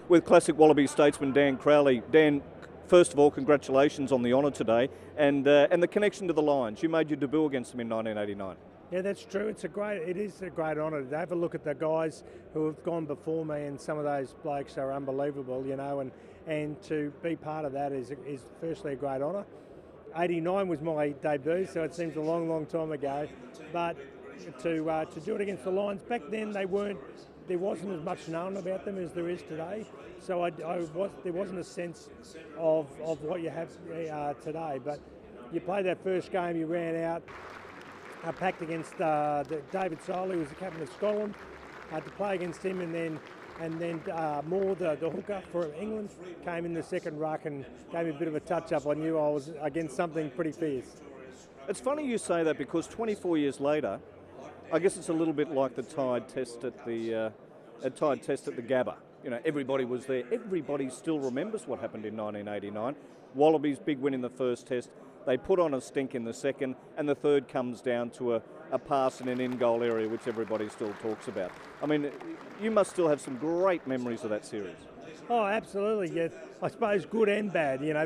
with classic Wallabies statesman Dan Crowley. Dan, first of all, congratulations on the honour today and the connection to the Lions. You made your debut against them in 1989. Yeah, that's true. It is a great honour to have a look at the guys who have gone before me, and some of those blokes are unbelievable, and to be part of that is firstly a great honour. 89 was my debut, so it seems a long, long time ago. But to do it against the Lions, back then there wasn't as much known about them as there is today. So there wasn't a sense of what you have today. But you played that first game, you ran out, packed against David Soley, who was the captain of Scotland, to play against him, and then Moore, the hooker for England, came in the second ruck and gave me a bit of a touch-up. I knew I was against something pretty fierce. It's funny you say that, because 24 years later, I guess it's a little bit like the Tide test at the Gabba. You know, everybody was there. Everybody still remembers what happened in 1989. Wallabies, big win in the first test. They put on a stink in the second, and the third comes down to a pass in an in-goal area, which everybody still talks about. I mean, you must still have some great memories of that series. Oh, absolutely. Yeah, I suppose good and bad. You know,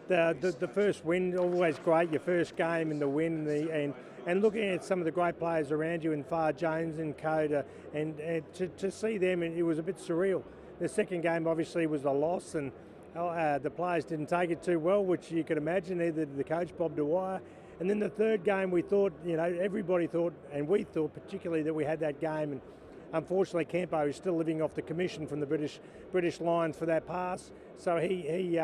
the first win, always great. Your first game and the win, and looking at some of the great players around you, in Far Jones and Coda, and to see them, it was a bit surreal. The second game obviously was a loss, and the players didn't take it too well, which you could imagine, either the coach, Bob Dwyer. And then the third game, we thought, everybody thought, and we thought particularly, that we had that game. And unfortunately, Campo is still living off the commission from the British Lions for that pass. So he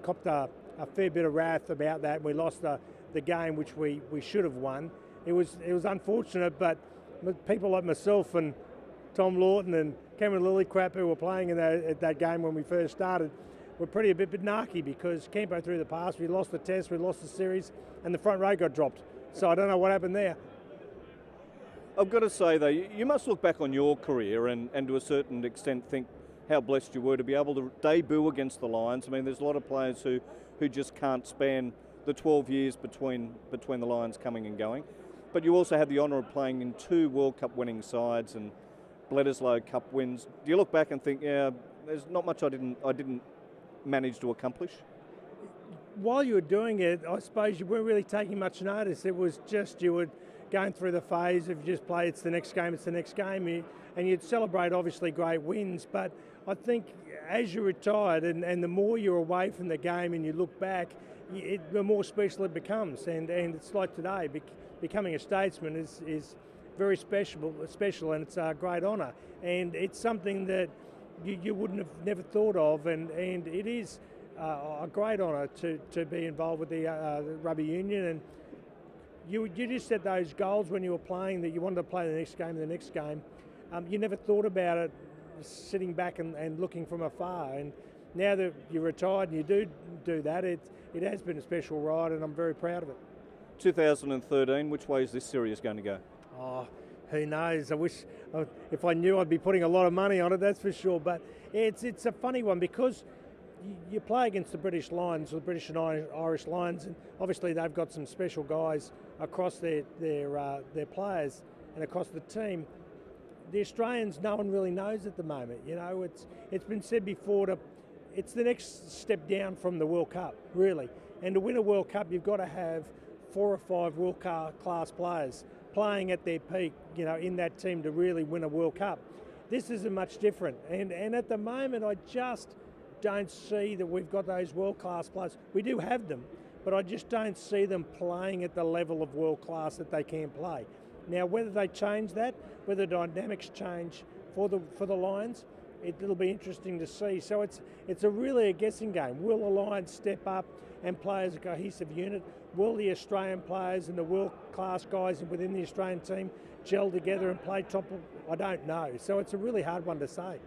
copped a fair bit of wrath about that. We lost the game, which we should have won. It was unfortunate, but people like myself and Tom Lawton and Cameron Lillycrap, who were playing at that game when we first started, were a bit narky, because Campo threw the pass, we lost the test, we lost the series, and the front row got dropped. So I don't know what happened there. I've got to say, though, you must look back on your career and to a certain extent think how blessed you were to be able to debut against the Lions. I mean, there's a lot of players who just can't span the 12 years between the Lions coming and going. But you also had the honour of playing in 2 World Cup winning sides and Bledisloe Cup wins. Do you look back and think, yeah, there's not much I didn't manage to accomplish? While you were doing it, I suppose you weren't really taking much notice. It was just you were going through the phase of just play, it's the next game, and you'd celebrate obviously great wins. But I think as you retired and the more you're away from the game and you look back, the more special it becomes. And it's like today, becoming a statesman is very special, and it's a great honour, and it's something that you wouldn't have never thought of, and it is a great honour to be involved with the rugby union. And you just set those goals when you were playing, that you wanted to play the next game. You never thought about it sitting back and looking from afar, and now that you're retired and you do that, it has been a special ride, and I'm very proud of it. 2013, which way is this series going to go? Oh, who knows? I wish, if I knew, I'd be putting a lot of money on it, that's for sure. But it's a funny one, because you play against the British Lions, the British and Irish Lions, and obviously they've got some special guys across their players and across the team. The Australians, no one really knows at the moment. You know, it's been said before, it's the next step down from the World Cup, really. And to win a World Cup, you've got to have 4 or 5 world-class players playing at their peak, in that team to really win a World Cup. This isn't much different. And at the moment, I just don't see that we've got those world-class players. We do have them, but I just don't see them playing at the level of world-class that they can play. Now, whether they change that, whether dynamics change for the Lions, it'll be interesting to see. So it's really a guessing game. Will the Lions step up and play as a cohesive unit? Will the Australian players and the world-class guys within the Australian team gel together and play top? I don't know. So it's a really hard one to say.